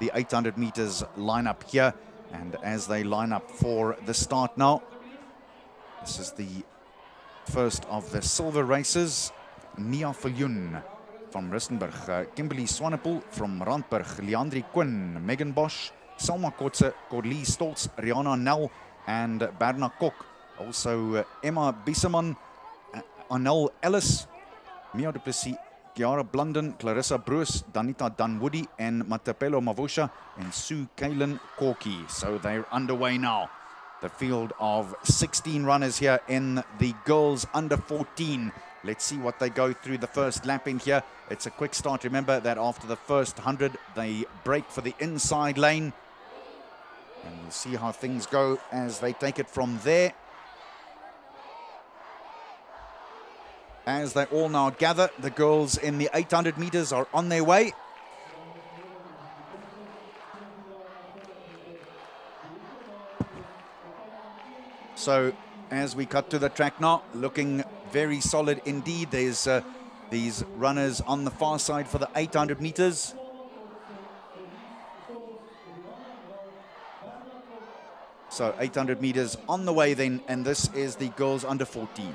the 800 meters lineup here. And as they line up for the start now, this is the first of the silver races. Nia Viljoen from Rustenburg, Kimberly Swanepoel from Randburg, Leandri Quinn, Megan Bosch, Selma Kotze, Corlie Stoltz, Rihanna Nel, and Berna Kok. Also Emma Bieseman, Anel Ellis, Mia du Plessis, Kiara Blunden, Clarissa Bruce, Danita Dunwoody, and Matapelo Mavusha, and Sue Kaylin Corky. So they're underway now. The field of 16 runners here in the girls under 14. Let's see what they go through the first lap in here. It's a quick start. Remember that after the first 100, they break for the inside lane. And we'll see how things go as they take it from there. As they all now gather, the girls in the 800 meters are on their way. So as we cut to the track now, looking very solid indeed. There's these runners on the far side for the 800 meters. So 800 meters on the way then, and this is the girls under 14.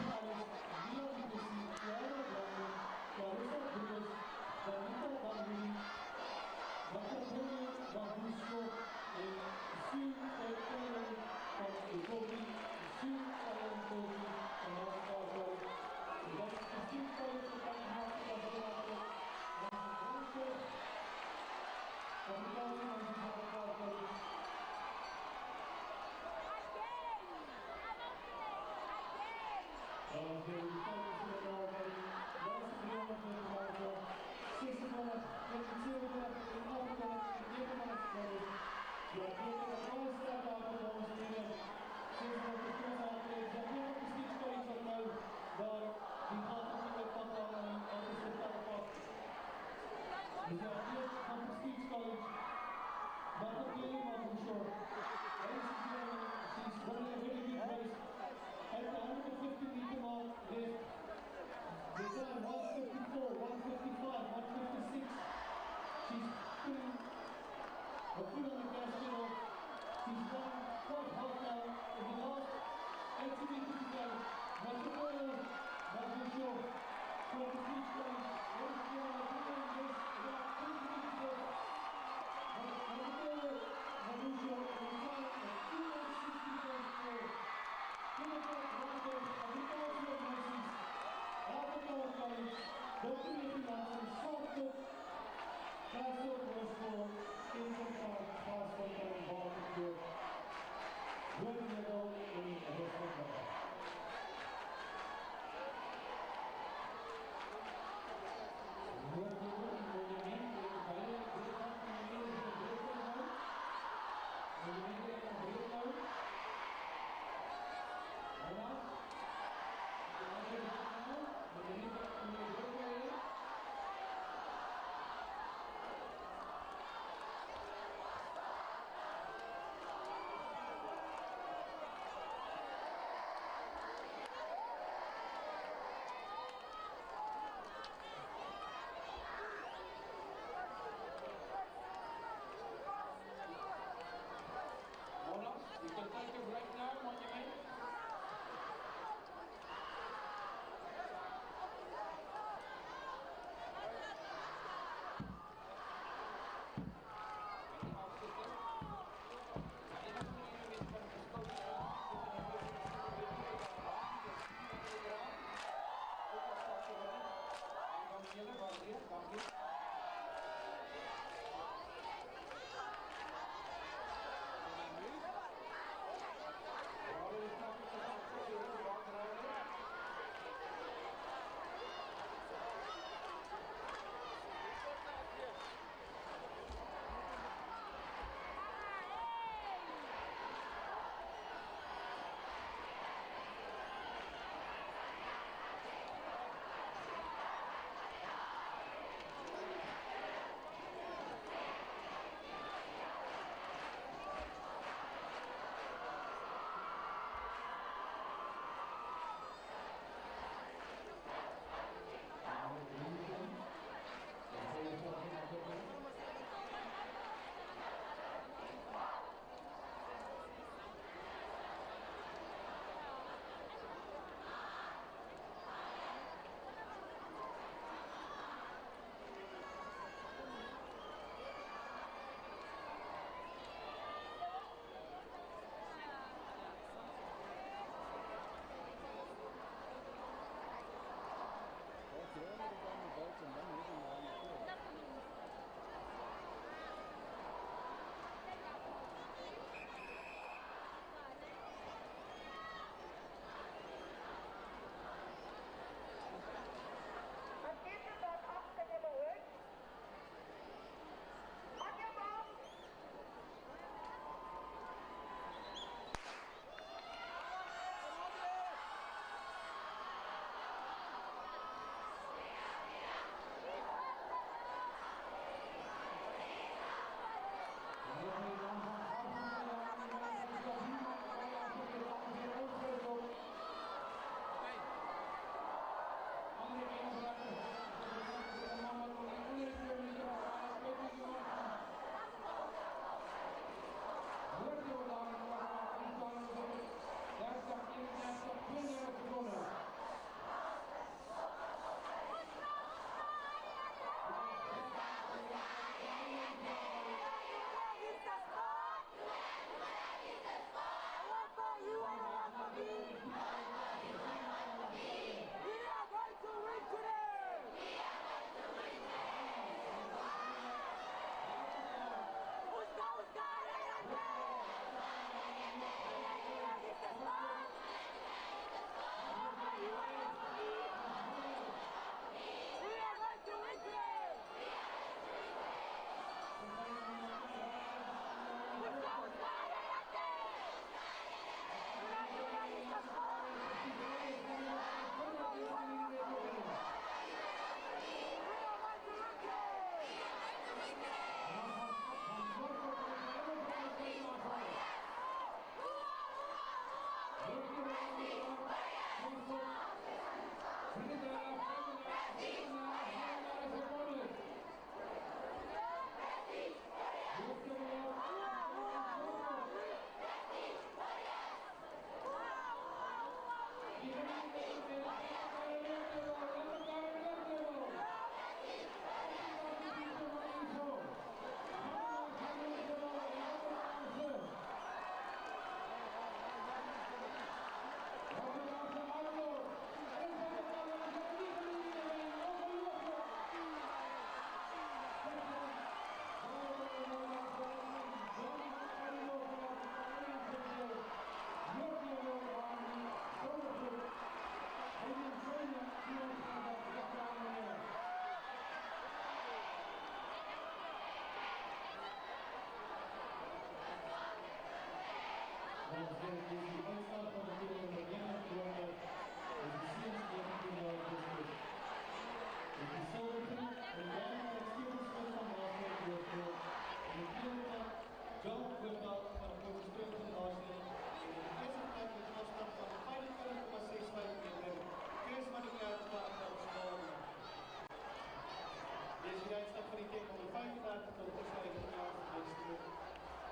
Deze rijdstap van die teken onder 35 tot de cijfer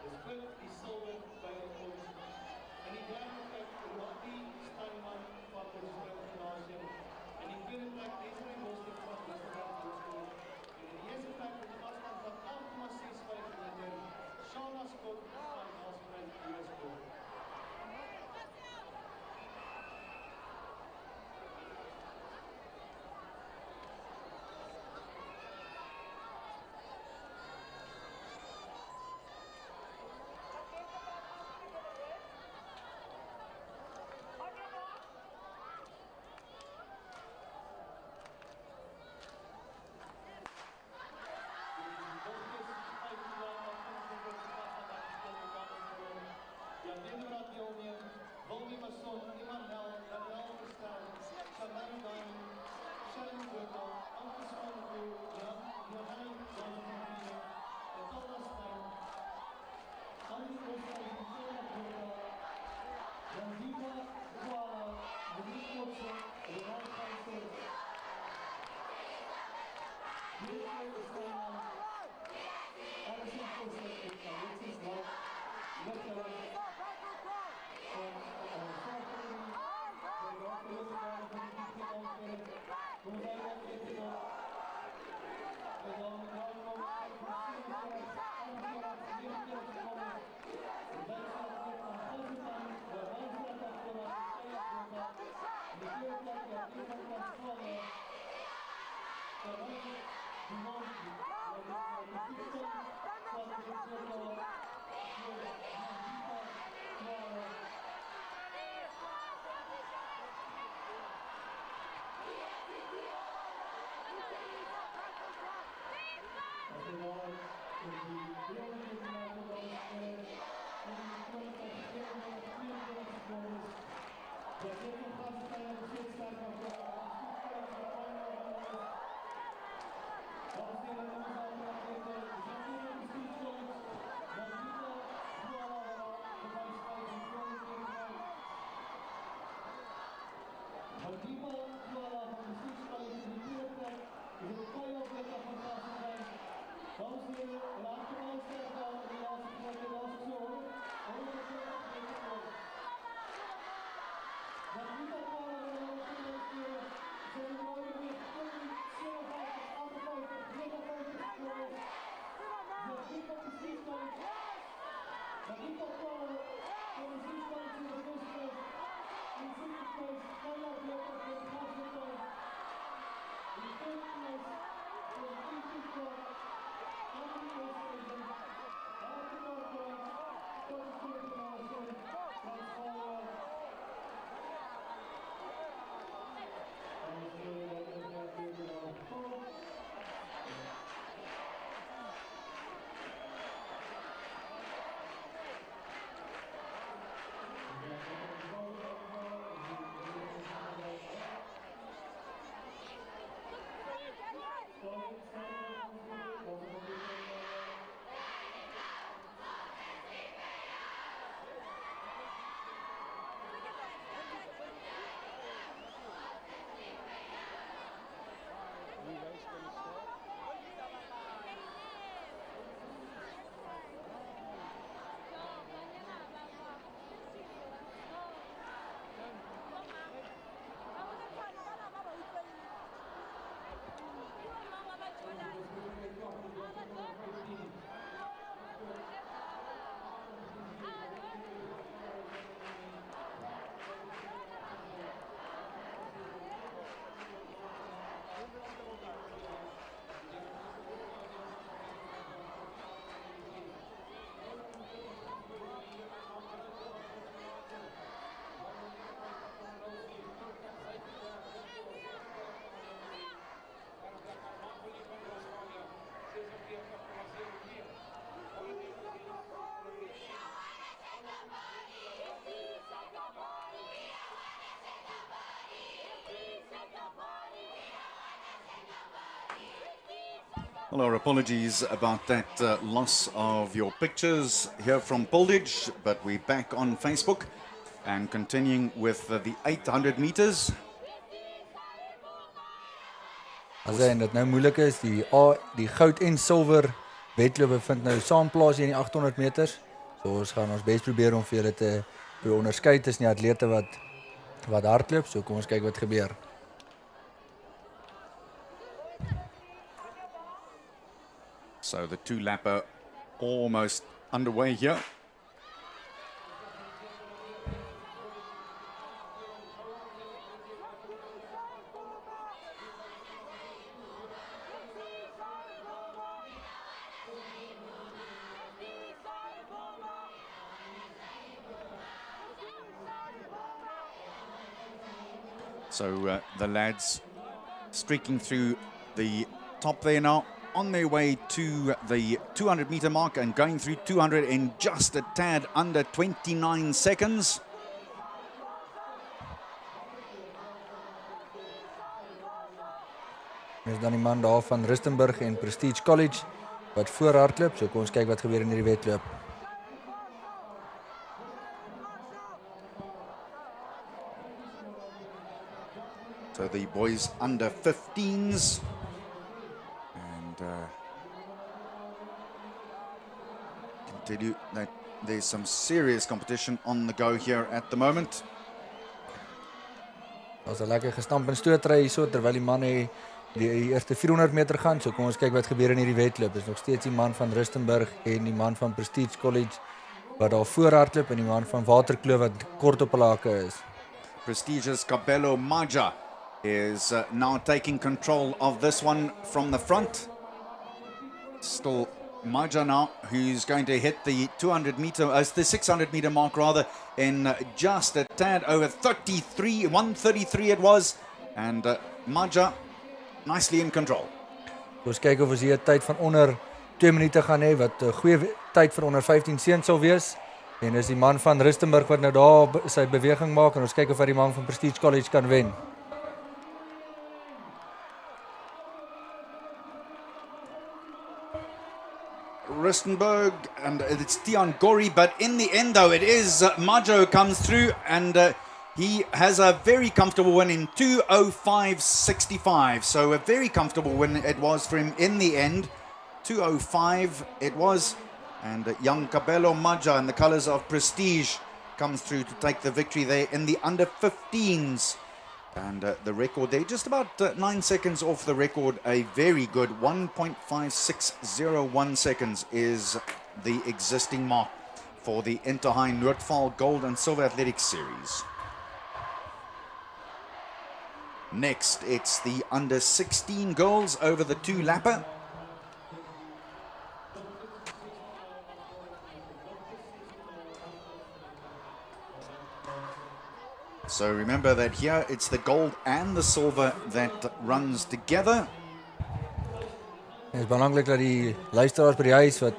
de split is zilver bij de komst. En die derde plek Rocky Steinman van de Gymnasium. En die tweede plek deze Rembosdik van de Westerland. En de eerste plek met een afstand van 8,65 meter Shauna Scott van Alsprint UNESCO. Kom Well, our apologies about that loss of your pictures here from Pilditch, but we're back on Facebook and continuing with the 800 meters. As hy en dit nou moeilik is, die goud en silwer wedlope vind nou saam plaas hier in die 800 meters. So ons gaan ons bes probeer om vir julle te onderskei tussen die atlete wat hardloop. So kom ons kyk wat gebeur. So the two-lapper almost underway here. So the lads streaking through the top there now, on their way to the 200 meter mark and going through 200 in just a tad under 29 seconds. Dis dan die man daar van Rustenburg en Prestidge College wat voor hardloop. So kom ons kyk wat gebeur in hierdie wedloop. So the boys under 15s, and can tell you that there's some serious competition on the go here at the moment. Ons 'n lekker gestamp en stootry hierso terwyl die manne die eerste 400 meter gaan. So kom ons kyk wat gebeur in hierdie wedloop. Dis nog steeds die man van Rustenburg en die man van Prestidge College wat daar voor hardloop en die man van Waterkloof wat kort op hulle hakke is. Prestigious Kabelo Maja is now taking control of this one from the front. Still Maja now, who's going to hit the 200 meter, the 600 meter mark rather, in just a tad over 33, 133 it was, and Maja nicely in control. Ons kyk of ons hier 'n tyd van onder 2 minute gaan hê wat 'n goeie tyd vir onder 15 seuns sal wees. En is die man van Rustenburg wat nou daar sy beweging maak en ons kyk of hy die man van Prestidge College kan wen. Rustenburg, and it's Tian Gori, but in the end though it is Majo comes through, and he has a very comfortable win in 2:05.65, so a very comfortable win it was for him in the end. 2:05 it was, and young Kabelo Maja in the colours of Prestige comes through to take the victory there in the under 15s. And the record there, just about 9 seconds off the record, a very good 1.5601 seconds is the existing mark for the Inter-High Noordvaal Gold and Silver Athletics Series. Next, it's the under 16 girls over the two-lapper. So remember that here it's the gold and the silver that runs together. Het is belangrik dat die luisteraars by die huis wat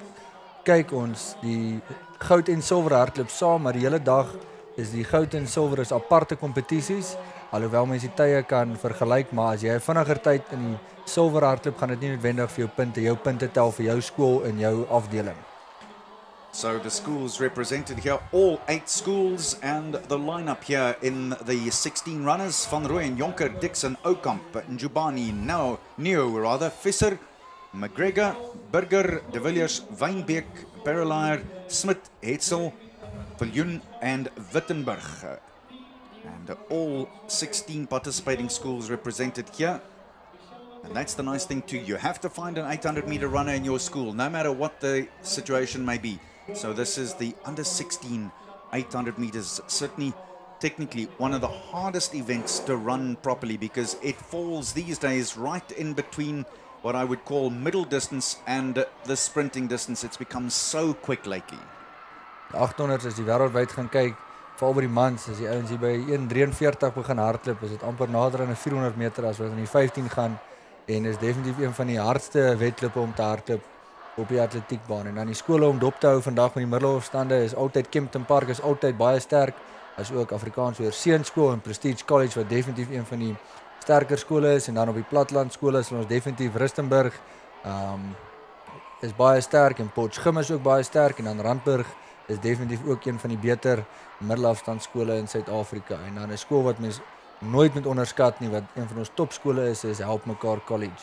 kyk ons die goud en silwer hardloop saam, maar die hele dag is die goud en silwer is aparte kompetisies, alhoewel mense die tye kan vergelyk, maar as jy 'n vinniger tyd in die silwer hardloop gaan dit nie noodwendig vir jou punte tel vir jou skool en jou afdeling. So the schools represented here, all 8 schools, and the lineup here in the 16 runners: Van Rooyen, Jonker, Dixon, Oukamp, Njubani, Neo, Visser, McGregor, Burger, De Villiers, Wynbeek, Perelaar, Smit, Hetzel, Viljoen, and Wittenberg. And all 16 participating schools represented here. And that's the nice thing too. You have to find an 800 meter runner in your school, no matter what the situation may be. So this is the under 16 800 meters. Certainly, technically, one of the hardest events to run properly because it falls these days right in between what I would call middle distance and the sprinting distance. It's become so quick lately. 800 as die wêreldwyd gaan kyk, veral by die mans, as die ouens hier by 1:43 begin hardloop, is dit amper nader aan 'n 400 meter as wat in die 15 gaan. En is definitief een van die hardste wedlope om te hardloop op die atletiekbaan. En dan die skole om dop te hou vandag met die middelafstande is altyd Kempton Park is altyd baie sterk, as ook Afrikaans Seunskool en Prestige College wat definitief een van die sterker skole is. En dan op die platland skole is ons definitief Rustenburg, Is baie sterk en Potchefstroom is ook baie sterk en dan Randburg is definitief ook een van die beter middelafstandskole in Suid-Afrika en dan 'n skool wat mens nooit moet onderskat nie wat een van ons topskole is Help Mekaar College.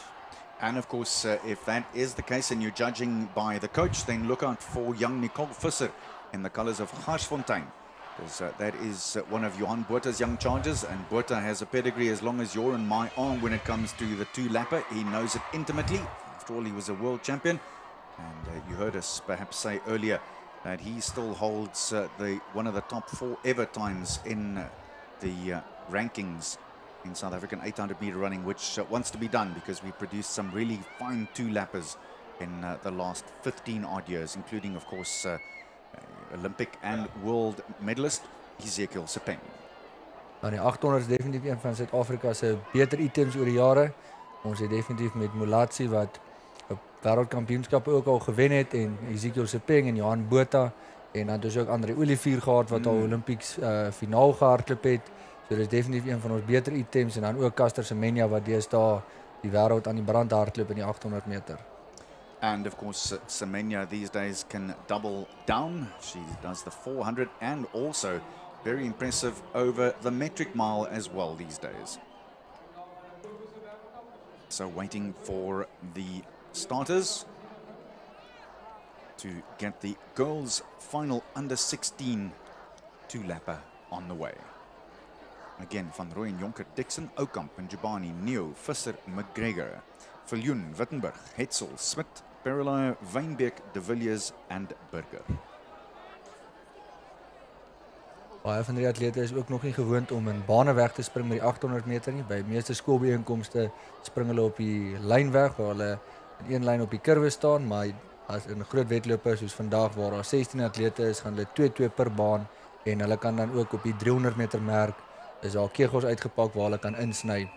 And of course, if that is the case and you're judging by the coach, then look out for young Nicole Visser in the colours of Garsfontein. Because that is one of Johan Botha's young chargers, and Botha has a pedigree as long as your and my arm when it comes to the two-lapper. He knows it intimately. After all, he was a world champion. And you heard us perhaps say earlier that he still holds one of the top 4 ever times in the rankings in South African 800-meter running, which wants to be done because we produced some really fine two-lappers in the last 15 odd years, including, of course, Olympic and world medalist Ezekiel Sepeng. Nou, die 800 is definitief een van Suid-Afrika se beter items oor die jare. Ons het definitief met Mulatsi wat op wêreldkampioenskappe ook al gewen het en Ezekiel Sepeng en Johan Botha en dan dus ook Andre Olivier gehad wat al Olympics finaal gehardloop het. So dis definitief een van ons beter items en dan ook Caster Semenya wat deesdae die wêreld aan die brand hardloop in die 800 meter. And of course, Semenya these days can double down. She does the 400 and also very impressive over the metric mile as well these days. So waiting for the starters to get the girls' final under 16 two-lapper on the way. Again, Van Rooyen, Jonker, Dixon, Oukamp, Njubani, Neo, Visser, McGregor, Viljoen, Wittenberg, Hetzel, Smit, Perelay, Wynbeek, De Villiers and Burger. Baie van die atlete is ook nog nie gewoond om in bane weg te spring met die 800 meter nie. By meeste skoolbijeenkomste spring hulle op die lyn weg waar hulle in een lyn op die kurwe staan, maar as in groot wedlope soos vandag waar daar 16 atlete is, gaan hulle 2-2 per baan en hulle kan dan ook op die 300 meter merk is daar kegels uitgepak waar hulle kan insny.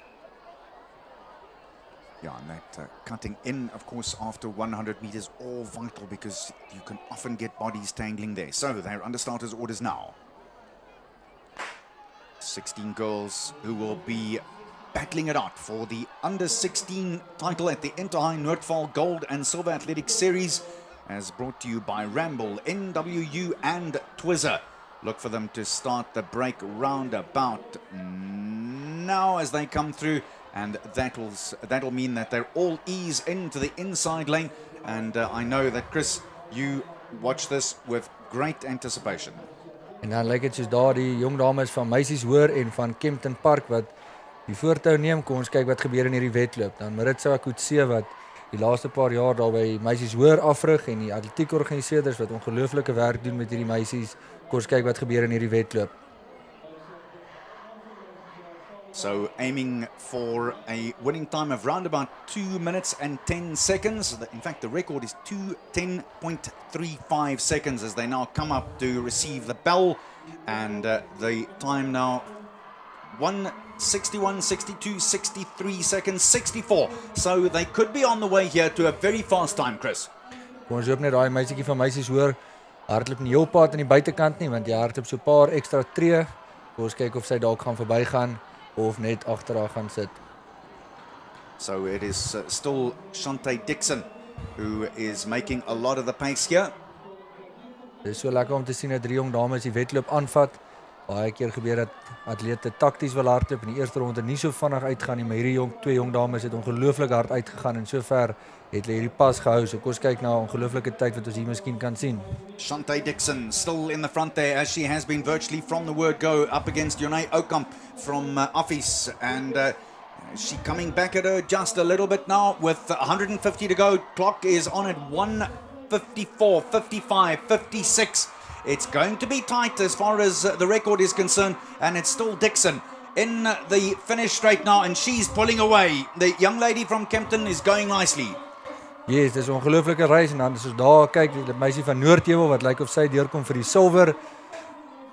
Yeah, and that cutting in, of course, after 100 meters, all vital because you can often get bodies tangling there. So they're under starters orders now. 16 girls who will be battling it out for the under 16 title at the Inter-High Noordvaal Gold and Silver Athletics Series, as brought to you by Ramble, NWU and Twizzer. Look for them to start the break round about now as they come through, and that'll mean that they're all ease into the inside lane. And I know that, Chris, you watch this with great anticipation. En dan lyk dit soos daar die jong dames van Meisies Hoër en van Kempton Park wat die voortou neem. Kom ons kyk wat gebeur in hierdie wedloop. Dan Maritza Akutse wat die laaste paar jaar daar by Meisies Hoër afrig en die atletiekorganiseerders wat ongelooflike werk doen met hierdie meisies. Kom ons kyk wat gebeur in hierdie wedloop. So aiming for a winning time of round about 2 minutes and 10 seconds. In fact, the record is 2:10.35 seconds as they now come up to receive the bell. And the time now 1:61, 62, 63 seconds, 64. So they could be on the way here to a very fast time, Chris. Kom ons hoop net daai meisietjie van Meisies Hoër hardloop nie heel pad aan die buitekant nie, want jy hardloop so 'n paar ekstra tree. Kom ons kyk of sy dalk gaan verbygaan of net agter haar gaan sit. So it is still Shante Dixon who is making a lot of the pace here. Dit is so lekker om te sien dat 3 jong dames die wedloop aanvat. Baie keer gebeur dat atlete takties wil hardloop in die eerste ronde nie so vinnig uitgaan nie, maar hierdie 2 jong dames het ongelooflik hard uitgegaan en sover het hulle hierdie pas gehou. So kom ons kyk na 'n ongelooflike tyd wat ons hier miskien kan sien. Shante Dixon still in the front there as she has been virtually from the word go, up against Jonay Oukamp from Office, and she coming back at her just a little bit now with 150 to go. Clock is on at 1:54, 55, 56. It's going to be tight as far as the record is concerned, and it's still Dixon in the finish straight now, and she's pulling away. The young lady from Kempton is going nicely. Yes, dis 'n ongelooflike reis en dan soos daar kyk die meisie van Noordheuwel wat lyk of sy deurkom vir die silwer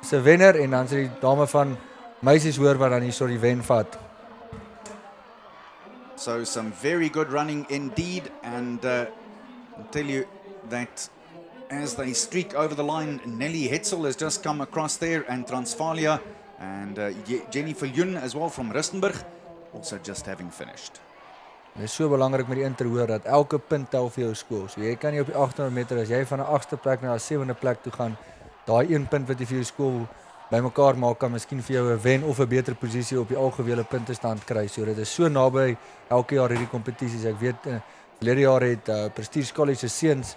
se wenner en dan is die dame van Meisies Hoër wat dan hierso die wen vat. So some very good running indeed, and I'll tell you that as they streak over the line, Nelly Hetzel has just come across there, and Transvalia, and Jenny Viljoen as well from Rustenburg, also just having finished. Dit is so belangrik met die inter hoor dat elke punt tel vir jou skool. So jy kan nie op die 800 meter as jy van 'n 8ste plek na 'n 7de plek toe gaan, daai een punt wat jy vir jou skool bymekaar maak kan miskien vir jou 'n wen of 'n beter posisie op die algehele puntestand kry. So dit is so naby elke jaar hierdie kompetisies. Ek weet verlede jaar het Pretoria College se seuns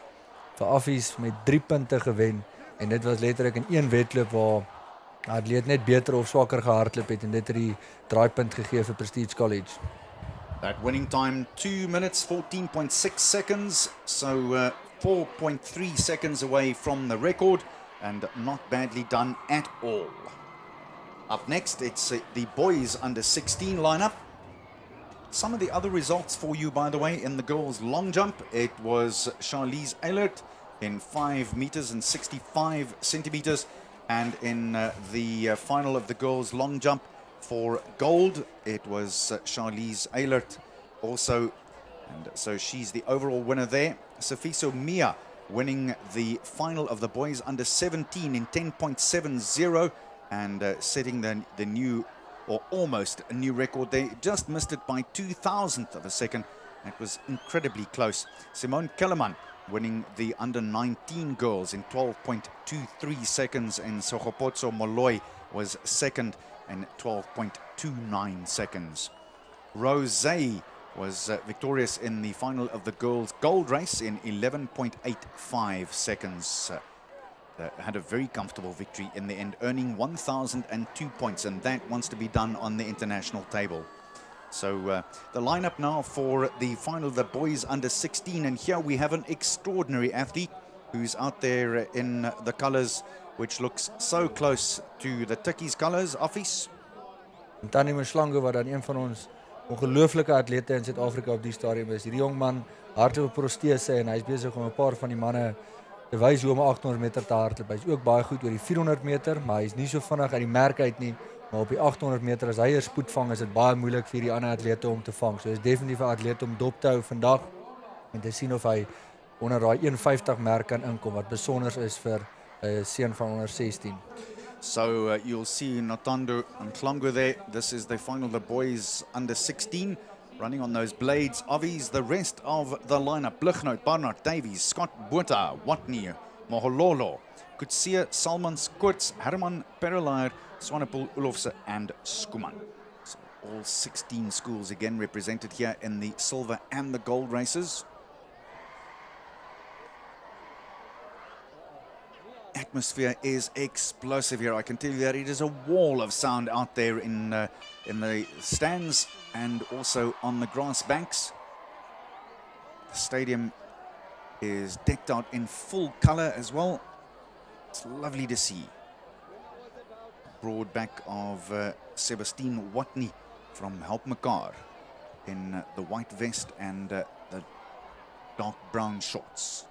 vir affies met 3 punte gewen en dit was letterlik in een wedloop waar 'n atleet net beter of swakker gehardloop het en dit het die draaipunt gegee vir Pretoria College. That winning time 2 minutes 14.6 seconds, so 4.3 seconds away from the record, and not badly done at all. Up next, it's the boys under 16 lineup. Some of the other results for you, by the way, in the girls' long jump. It was Charlize Eilert in 5 meters and 65 centimeters, and in the final of the girls' long jump for gold, it was Charlize Eilert also, and so she's the overall winner there. Sifiso Mia winning the final of the boys under 17 in 10.70 and setting the new, or almost a new record. They just missed it by 2,000th of a second. It was incredibly close. Simone Kellerman winning the under 19 girls in 12.23 seconds, and Sogopotso Moloi was second in 12.29 seconds. Rose was victorious in the final of the girls' gold race in 11.85 seconds. Had a very comfortable victory in the end, earning 1,002 points, and that wants to be done on the international table. So the lineup now for the final of the boys under 16, and here we have an extraordinary athlete who's out there in the colors which looks so close to the Tikkies colors. Office. Tani Mshlangu wat dan een van ons ongelooflike atlete in Suid-Afrika op die stadium is. Hierdie jong man hardloop op protese en hy's besig om 'n paar van die manne te wys hoe om 800 meter te hardloop. Hy's ook baie goed oor die 400 meter, maar hy's nie so vinnig uit die merk uit nie. Maar op die 800 meter as hy eers spoed vang, is dit baie moeilik vir die ander atlete om te vang. So is definitief 'n atleet om dop te hou vandag en te sien of hy onder daai 150 merk kan inkom wat besonder is vir 'n seun van onder 16. So you'll see Notando and Klongo there. This is the final of the boys under 16, running on those blades. Obvious, the rest of the lineup: Blighnout, Barnard, Davies, Scott Botha, Watney, Mohololo, Kutsia, Salmans, Koorts, Herman, Perelaar, Swanepoel, Ulofse, and Skuman. So all 16 schools again represented here in the silver and the gold races. Atmosphere is explosive here. I can tell you that it is a wall of sound out there in the stands and also on the grass banks. The stadium is decked out in full color as well. It's lovely to see. Broad back of Sebastien Watney from Help Mekaar in the white vest and the dark brown shorts.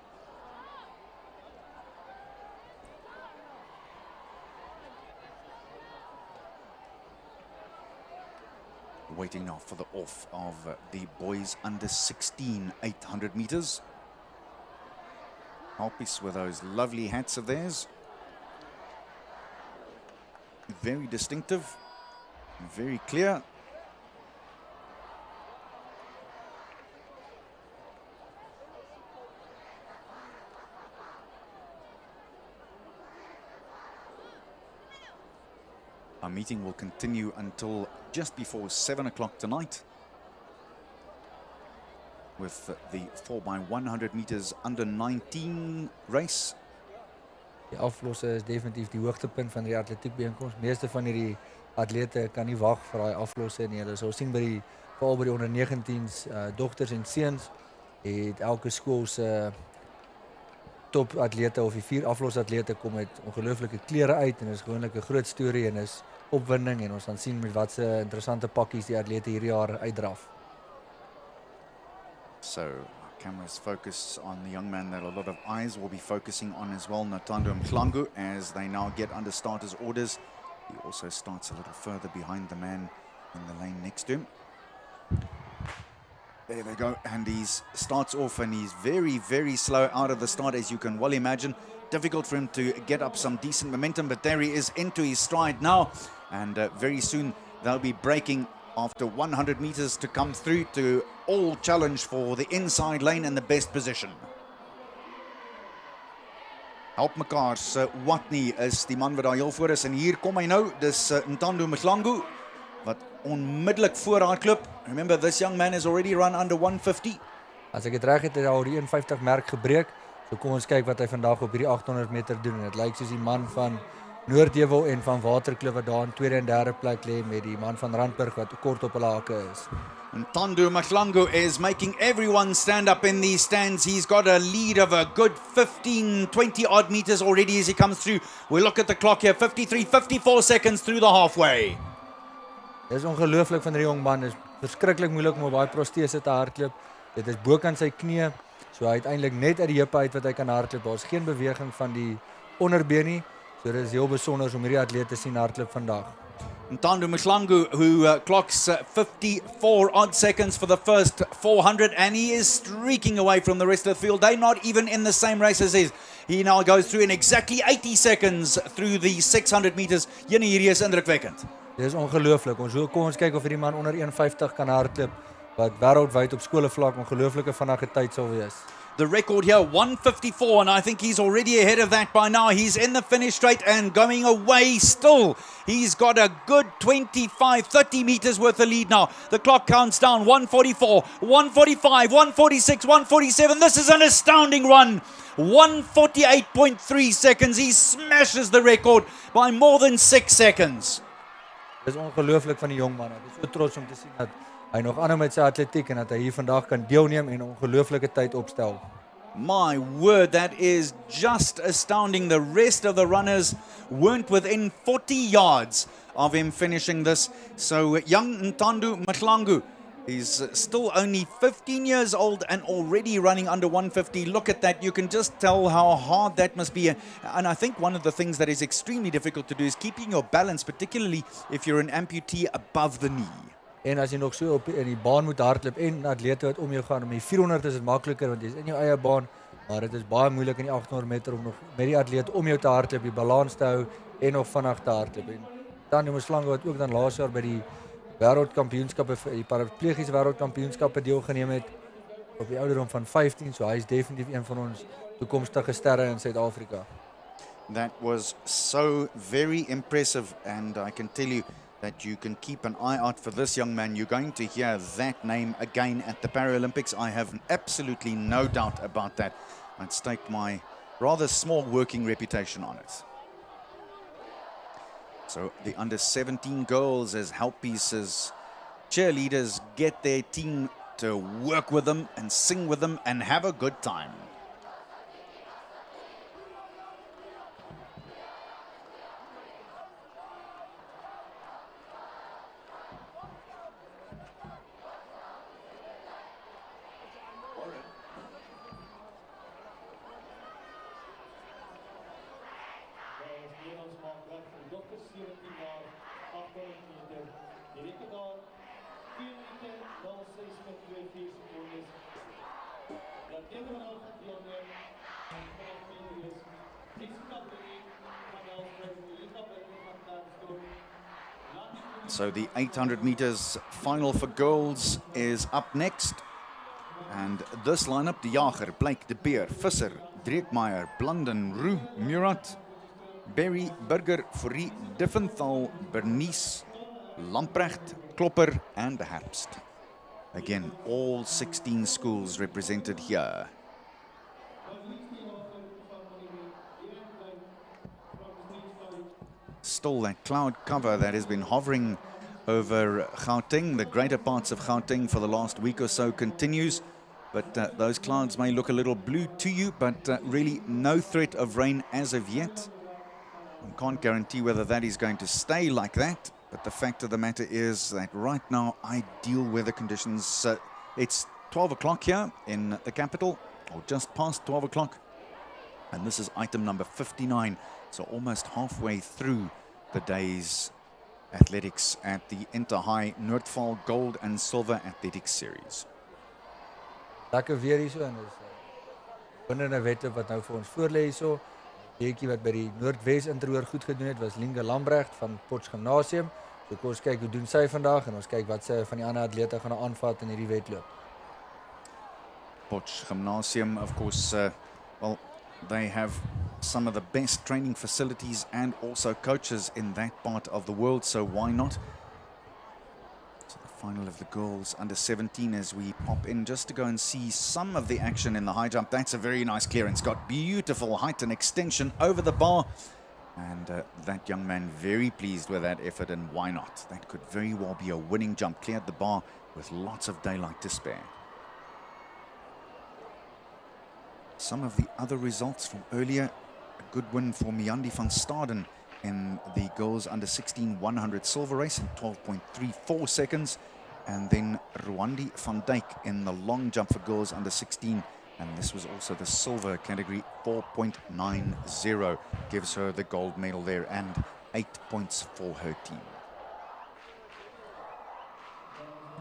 Waiting now for the off of the boys under 16 800 meters. Alpis with those lovely hats of theirs. Very distinctive, very clear. Our meeting will continue until just before 7 o'clock tonight with the 4x100 meters under 19 race. Die aflosse is definitief die hoogtepunt van die atletiekbijeenkomst. Meeste van hierdie atlete kan nie wag vir daai aflosse nie. Hulle sal sien by die veral by die onder 19s dogters en seuns het elke skool se top atlete of die 4 aflosatlete kom met ongelooflike klere uit en is gewoonlik 'n groot storie en is opwinding en ons gaan sien met wat se interessante pakkies die atlete hierdie jaar uitdraf. So cameras focus on the young man that a lot of eyes will be focusing on as well, Natando Mklangu, as they now get under starters orders. He also starts a little further behind the man in the lane next to him. There they go, and he starts off and he's very, very slow out of the start, as you can well imagine. Difficult for him to get up some decent momentum, but there he is into his stride now, and very soon they'll be breaking after 100 meters to come through to all challenge for the inside lane and the best position. Help mekaar se Watney is die man wat daar heel voor is en hier kom hy nou, dis Ntando Mhlangu wat onmiddellik voorhardloop. Remember, this young man has already run under 150. As ek dit reg het, het hy al die 150 merk gebreek. So kom ons kyk wat hy vandag op hierdie 800 meter doen. Dit lyk soos die man van Noordvaal en van Waterkloof wat daar in tweede en derde plek lê met die man van Randburg wat kort op hulle hake is. Ntando Mhlangu is making everyone stand up in these stands. He's got a lead of a good 15, 20 odd meters already as he comes through. We look at the clock here, 53, 54 seconds through the halfway. Dit is ongelooflik van die jong man. Dit is verskriklik moeilik om op daai protese te hardloop. Dit is bokant sy knie, so hy uiteindelik net uit die heupe uit wat hy kan hardloop. Daar's geen beweging van die onderbeen nie. So dit is heel besonder om hierdie atleet te sien hardloop vandag. Ntando Mhlangu, who clocks 54 odd seconds for the first 400, and he is streaking away from the rest of the field. They're not even in the same race as his. He now goes through in exactly 80 seconds through the 600 meters. Jene, hierdie is indrukwekkend. Dit is ongelooflik. Kom ons kyk of hierdie man onder 150 kan hardloop wat wêreldwyd op skolevlak ongelooflike vinnige tyd sal wees. The record here, 154, and I think he's already ahead of that by now. He's in the finish straight and going away still. He's got a good 25, 30 meters worth of lead now. The clock counts down, 144, 145, 146, 147. This is an astounding run. 148.3 seconds. He smashes the record by more than 6 seconds. Dit is ongelooflik van die jong man. Ek is so trots om te sien dat hy nog aanhou met sy atletiek en dat hy hier vandag kan deelneem en 'n ongelooflike tyd opstel. My word, that is just astounding. The rest of the runners weren't within 40 yards of him finishing this. So young Ntando Mhlangu, he's still only 15 years old and already running under 150. Look at that. You can just tell how hard that must be. And I think one of the things that is extremely difficult to do is keeping your balance, particularly if you're an amputee above the knee. En as jy nog so op in die baan moet hardloop en atlete wat om jou gaan, om die 400 is dit makliker want jy's in jou eie baan, maar dit is baie moeilik in die 800 meter om nog met die atleet om jou te hardloop, die balans te hou en nog vinnig te hardloop. En Ntando Mhlangu wat ook dan laas jaar by die wêreldkampioenskappe, die paraplegiese wêreldkampioenskappe deelgeneem het op die ouderdom van 15, so hy is definitief een van ons toekomstige sterre in Suid-Afrika. That was so very impressive, and I can tell you that you can keep an eye out for this young man. You're going to hear that name again at the Paralympics. I have absolutely no doubt about that. I'd stake my rather small working reputation on it. So the under-17 girls as help pieces, cheerleaders get their team to work with them and sing with them and have a good time. So the 800 meters final for girls is up next. And this lineup, De Jager, Blake, De Beer, Visser, Dreekmeijer, Blunden, Roux, Murat, Berry, Burger, Fourie, Diffenthal, Bernice, Lamprecht, Klopper and Herbst. Again, all 16 schools represented here. Still that cloud cover that has been hovering over Gauteng, the greater parts of Gauteng for the last week or so continues. But those clouds may look a little blue to you, but really no threat of rain as of yet. I can't guarantee whether that is going to stay like that, but the fact of the matter is that right now, ideal weather conditions. It's 12 o'clock here in the capital, or just past 12 o'clock. And this is item number 59, so almost halfway through the day's athletics at the Inter-High Noordvaal Gold and Silver Athletics Series. Lekker weer hier so, en is binne 'n wedloop wat nou vir ons voorlê hier so. Beetjie wat by die Noordwes Inter-High goed gedoen het was Linge Lambrecht van Potch Gymnasium. So kom ons kyk hoe doen sy vandag en ons kyk wat sy van die ander atlete gaan aanvat in hierdie wedloop. Potch Gymnasium, of course, well, they have some of the best training facilities and also coaches in that part of the world, so why not? So the final of the girls under 17 as we pop in just to go and see some of the action in the high jump. That's a very nice clearance, got beautiful height and extension over the bar. And that young man very pleased with that effort, and why not? That could very well be a winning jump. Cleared the bar with lots of daylight to spare. Some of the other results from earlier. A good win for Miyandi van Staden in the girls under 16 100 silver race in 12.34 seconds. And then Rwandi van Dijk in the long jump for girls under 16. And this was also the silver category, 4.90. Gives her the gold medal there and 8 points for her team.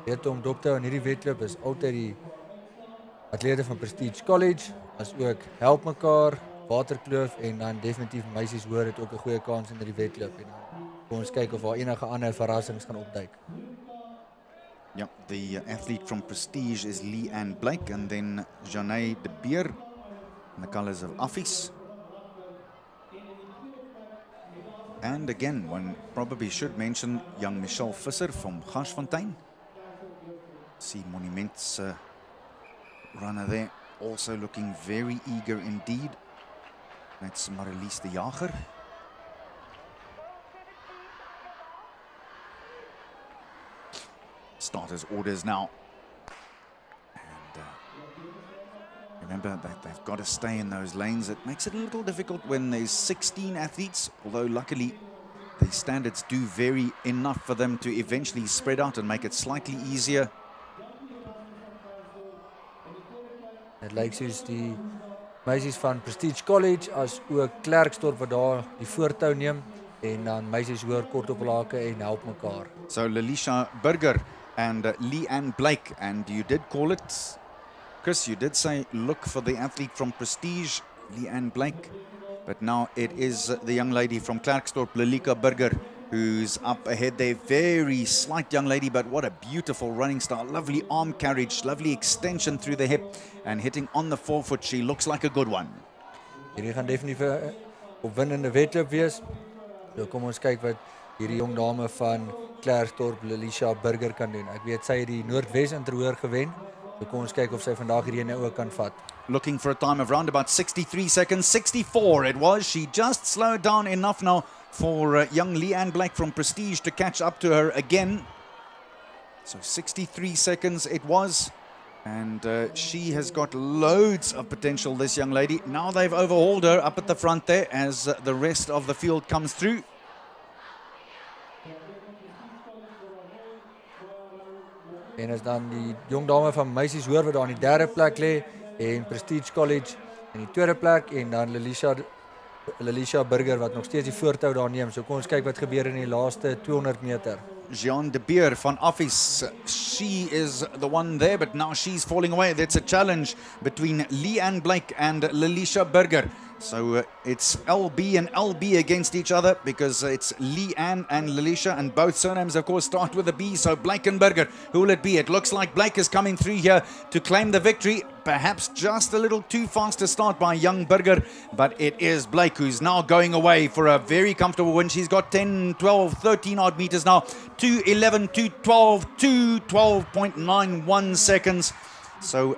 Weet om dop te hou in hierdie wedloop is altyd die atlete van Prestige College, as ook help mekaar, Waterkloof en dan definitief meisies hoor het ook 'n goeie kans in hierdie wedloop. En dan kom ons kyk of daar enige ander verrassings gaan opduik. Yeah, the athlete from Prestige is Leanne Blake, and then Janae de Beer in the colors of Affis. And again, one probably should mention young Michelle Visser from Garsfontein. See Monuments runner there, also looking very eager indeed. That's Marlies de Jager. Starters orders now. And remember that they've got to stay in those lanes. It makes it a little difficult when there's 16 athletes, although luckily the standards do vary enough for them to eventually spread out and make it slightly easier. Dit lyk soos die meisies van Prestige College as ook Klerksdorp wat daar die voortou neem en dan meisies hoor kort op hul hake en help mekaar. So Lalisha Burger and Leanne Blake, and you did call it, Chris, you did say look for the athlete from Prestige, Leanne Blake, but now it is the young lady from Klerksdorp, Lilika Burger, who's up ahead there. Very slight young lady, but what a beautiful running style. Lovely arm carriage, lovely extension through the hip, and hitting on the forefoot. She looks like a good one. Hierdie gaan definitief 'n opwindende wedloop wees. So kom ons kyk wat hierdie jong dame van Klerksdorp, Lalisha Burger kan doen. Ek weet sy het die Noordwes Interhoor gewen. So kom ons kyk of sy vandag hierdie ene ook kan vat. Looking for a time of round about 63 seconds, 64 it was. She just slowed down enough now for young Leanne Blake from Prestige to catch up to her again. So 63 seconds it was. And she has got loads of potential, this young lady. Now they've overhauled her up at the front there as the rest of the field comes through. En as dan die jong dame van meisies hoor wat daar in die derde plek lê en Prestige College in die tweede plek en dan Lalisha Burger wat nog steeds die voortou daar neem. So kom ons kyk wat gebeur in die laaste 200 meter. Jean de Beer van Affis, she is the one there, but now she's falling away. That's a challenge between Leanne Blake and Lalisha Burger. So it's LB and LB against each other because it's Leanne and Lalisha, and both surnames of course start with a B, so Blake and Burger. Who will it be? It looks like Blake is coming through here to claim the victory. Perhaps just a little too fast to start by young Burger, but it is Blake who's now going away for a very comfortable win. She's got 10, 12, 13 odd meters now. 2:11, 2:12, 2:12.91 seconds. So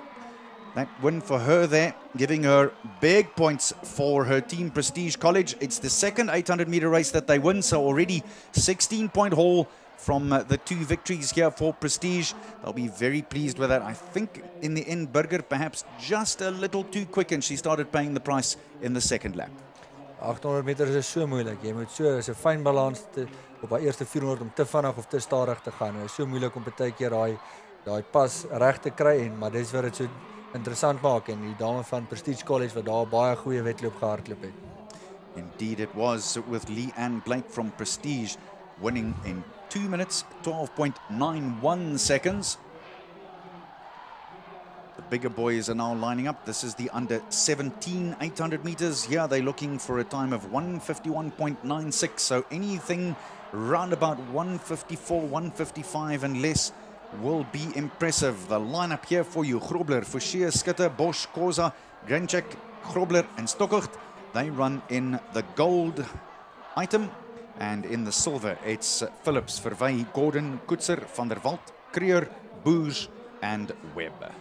that win for her there, giving her big points for her team, Prestige College. It's the second 800-meter race that they win, so already 16-point haul from the two victories here for Prestige. They'll be very pleased with that. I think in the end, Burger perhaps just a little too quick, and she started paying the price in the second lap. 800 meter is so moeilik. Jy moet so is 'n fyn balans op haar eerste 400 om te vinnig of te stadig te gaan. Dit is so moeilik om baie keer daai pas reg te kry en maar dis wat dit so interessant maak en die dame van Prestige College wat daar baie goeie wedloop gehardloop het. Indeed it was, with Leanne Blake from Prestige winning in 2 minutes 12.91 seconds. The bigger boys are now lining up. This is the under 17 800 meters. Here they're looking for a time of 151.96. So anything round about 154, 155 and less will be impressive. The lineup here for you: Grobler, Forsier, Skutte, Bosch, Koza, Grenchek, Grobler and Stockhart. They run in the gold item, and in the silver it's Phillips, Verwey, Gordon, Koetser, Van der Walt, Creer, Booge and Webb.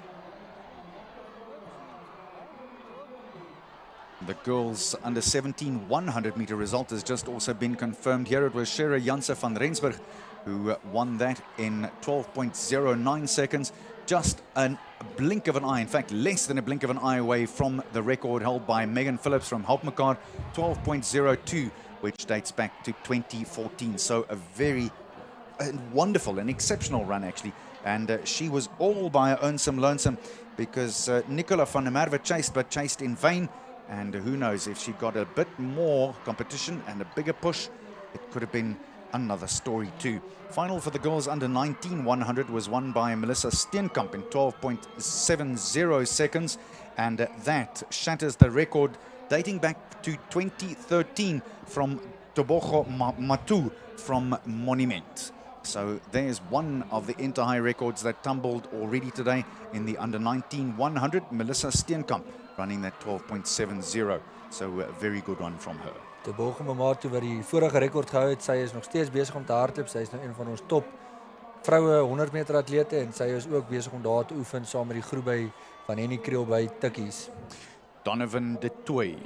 The girls under 17 100 meter result has just also been confirmed here. It was Shera Janse van Rensburg who won that in 12.09 seconds. Just a blink of an eye, in fact less than a blink of an eye away from the record held by Megan Phillips from Hulpmekaar, 12.02, which dates back to 2014. So a very wonderful and exceptional run actually. And she was all by her own some lonesome, because Nicola van der Merwe chased, but chased in vain. And who knows, if she got a bit more competition and a bigger push, it could have been another story too. Final for the girls under 19 100 was won by Melissa Steenkamp in 12.70 seconds, and that shatters the record dating back to 2013 from Tobogo Matu from Monument. So there's one of the Inter-High records that tumbled already today in the under 19 100. Melissa Steenkamp running that 12.70. So a very good one from her. Tobogo Matu wat die vorige rekord gehou het, sy is nog steeds besig om te hardloop. Sy is nou een van ons top vroue 100 meter atlete, en sy is ook besig om daar te oefen saam met die groep van Henny Kriel by Tikkies. Donovan de Tooy,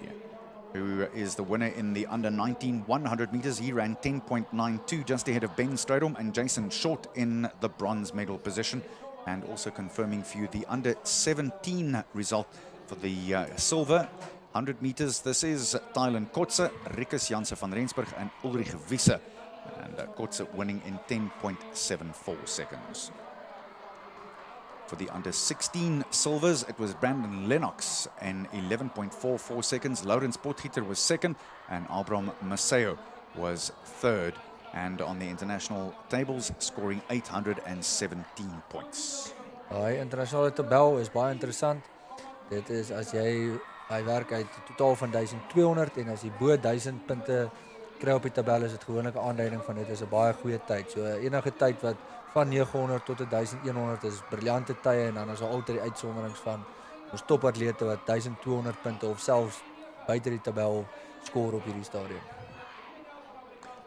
who is the winner in the under 19 100 meters. He ran 10.92, just ahead of Ben Strydom and Jason Short in the bronze medal position. And also confirming for you the under 17 result for the silver 100 meters. This is Tylen Kotze, Rikus Janse van Rensburg and Ulrich Wiese. And Kotze winning in 10.74 seconds. For the under 16 silvers, it was Brandon Lennox in 11.44 seconds. Lawrence Potgieter was second, and Abram Maceo was third. And on the international tables, scoring 817 points. Die internasionale tabel is baie interessant. Dit is as jy werk uit totaal van 1200, en as jy bo 1000 punte kry op die tabel, is dit gewoonlik 'n aanduiding van dit is 'n baie goeie tyd. So enige tyd wat van 900 tot 1100 is briljante tye, en dan is daar altyd die uitsonderings van ons topatlete wat 1200 punte of selfs buite die tabel skoor op hierdie stadium.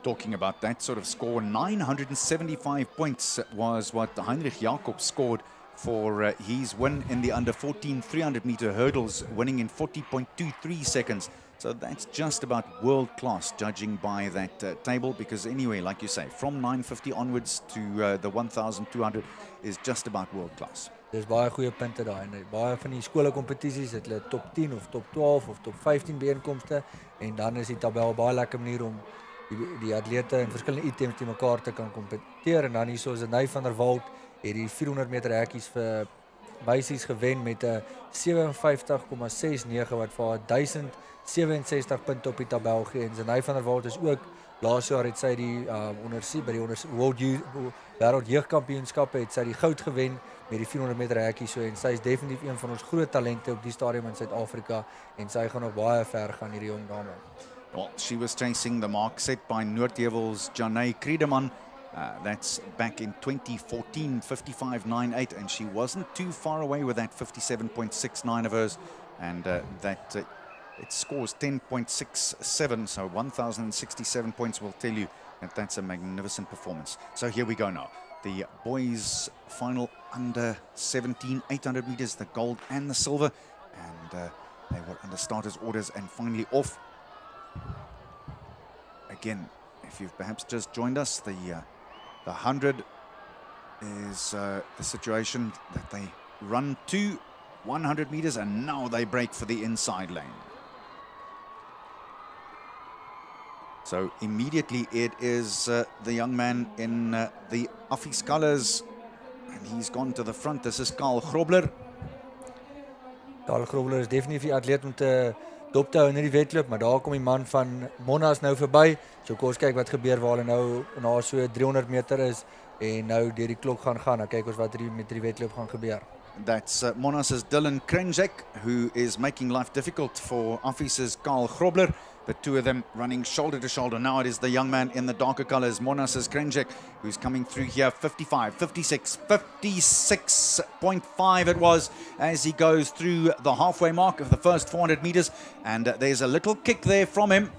Talking about that sort of score, 975 points was what Heinrich Jacobs scored for his win in the under 14 300 meter hurdles, winning in 40.23 seconds. So that's just about world class, judging by that table, because anyway, like you say, from 950 onwards to the 1200 is just about world class. Dis baie goeie punte daar, en baie van die skoolkompetisies het hulle top 10 of top 12 of top 15 bijeenkomste, en dan is die tabel baie lekker manier om die atlete in verskillende items te mekaar te kan kompeteer. En dan hier so is Ny van der Walt het die 400 meter hekkies vir meisies gewen met 'n 57,69 wat vir haar 1067 punte op die tabel gee. En Ny van der Walt is ook laas jaar het sy die by die Wêreld Jeugkampioenskappe het sy die goud gewen met die 400 meter hekkies. So, en sy is definitief een van ons groot talente op die stadium in Suid-Afrika, en sy gaan nog baie ver gaan, hierdie jong dame. Well, she was chasing the mark set by Noordheuvel's Janay Kriedeman. That's back in 2014, 55.98, and she wasn't too far away with that 57.69 of hers, and it scores 10.67, so 1,067 points will tell you that that's a magnificent performance. So here we go now. The boys' final under 17 800 meters, the gold and the silver, and they were under starters' orders and finally off. Again, if you've perhaps just joined us, the 100 is the situation that they run to 100 meters, and now they break for the inside lane. So immediately it is the young man in the Affie colors, and he's gone to the front. This is Karl Grobler. Karl Grobler is definitief die atleet om te dop te hou in die wedloop, maar daar kom die man van Monas nou verby. So kom ons kyk wat gebeur waar hulle nou na so 300 meter is en nou deur die klok gaan. Dan kyk ons wat met die wedloop gaan gebeur. That's Monas's Dylan Krenjek, who is making life difficult for officers Karl Grobler. The two of them running shoulder to shoulder. Now it is the young man in the darker colors, Monas's Krenjek, who's coming through here. 55, 56, 56.5 it was as he goes through the halfway mark of the first 400 meters. And there's a little kick there from him.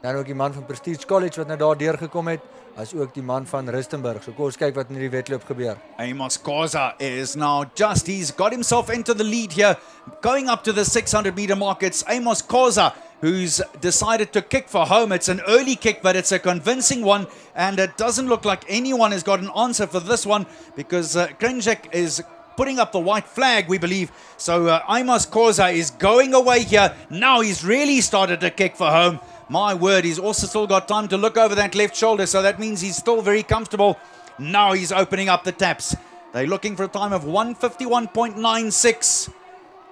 Dan ook die man van Prilditch College wat nou daar deurgekom het, as ook die man van Rustenburg. So kom ons kyk wat in die wedloop gebeur. Amos Koza is now he's got himself into the lead here, going up to the 600 meter mark. It's Amos Koza who's decided to kick for home. It's an early kick, but it's a convincing one, and it doesn't look like anyone has got an answer for this one, because Krenjek is putting up the white flag, we believe. So Amos Koza is going away here. Now he's really started to kick for home. My word, he's also still got time to look over that left shoulder, so that means he's still very comfortable. Now he's opening up the taps. They're looking for a time of 151.96.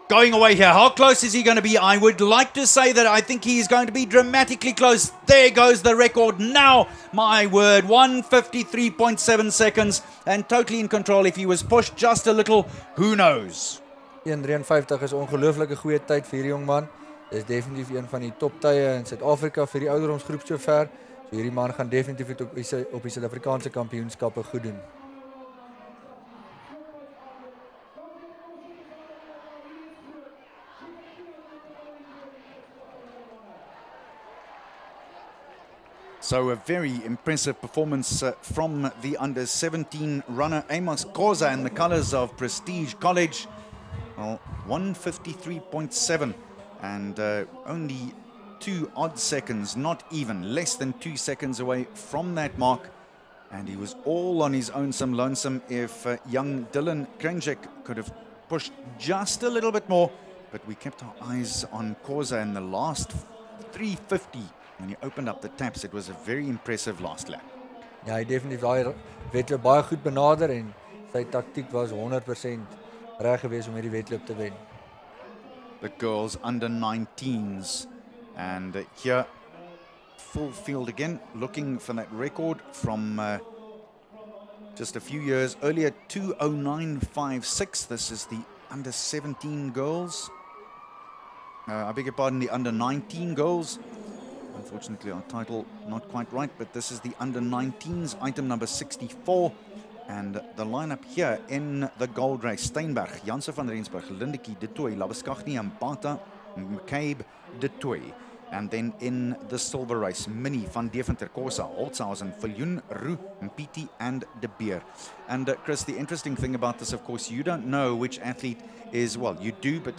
Going away here. How close is he going to be? I would like to say that I think he's going to be dramatically close. There goes the record now. My word, 153.7 seconds, and totally in control. If he was pushed just a little, who knows? 1:53 is 'n ongelooflike goeie tyd vir hierdie jong man. Dit is definitief een van die top tye in Suid-Afrika vir die ouderdomsgroep sover. So hierdie man gaan definitief dit op die Suid-Afrikaanse kampioenskappe goed doen. So a very impressive performance from the under-17 runner Amos Koza in the colours of Prilditch College. Well, 153.7, and only 2 odd seconds, not even, less than 2 seconds away from that mark. And he was all on his own, some lonesome, if young Dylan Krenjek could have pushed just a little bit more. But we kept our eyes on Koza in the last 350. When he opened up the taps, it was a very impressive last lap. Ja, hy definitief daai wedloop baie goed benader en sy taktiek was 100% reg geweest om hierdie wedloop te wen. The girls under 19s, and here full field again, looking for that record from just a few years earlier, 2:09.56. This is the under 17 girls. I beg your pardon, the under 19 girls. Unfortunately, our title not quite right, but this is the under 19s, item number 64. And the lineup here in the gold race: Steinberg, Janse van Rensburg, Lindekie, De Tooy, Labuschagne, Mpata, McCabe, De Tooy. And then in the silver race, Minnie, Van Deventer, Kosa, Holtzhausen, Viljoen, Roux, Mpiti, and De Beer. And Chris, the interesting thing about this, of course, you don't know which athlete is, well, you do, but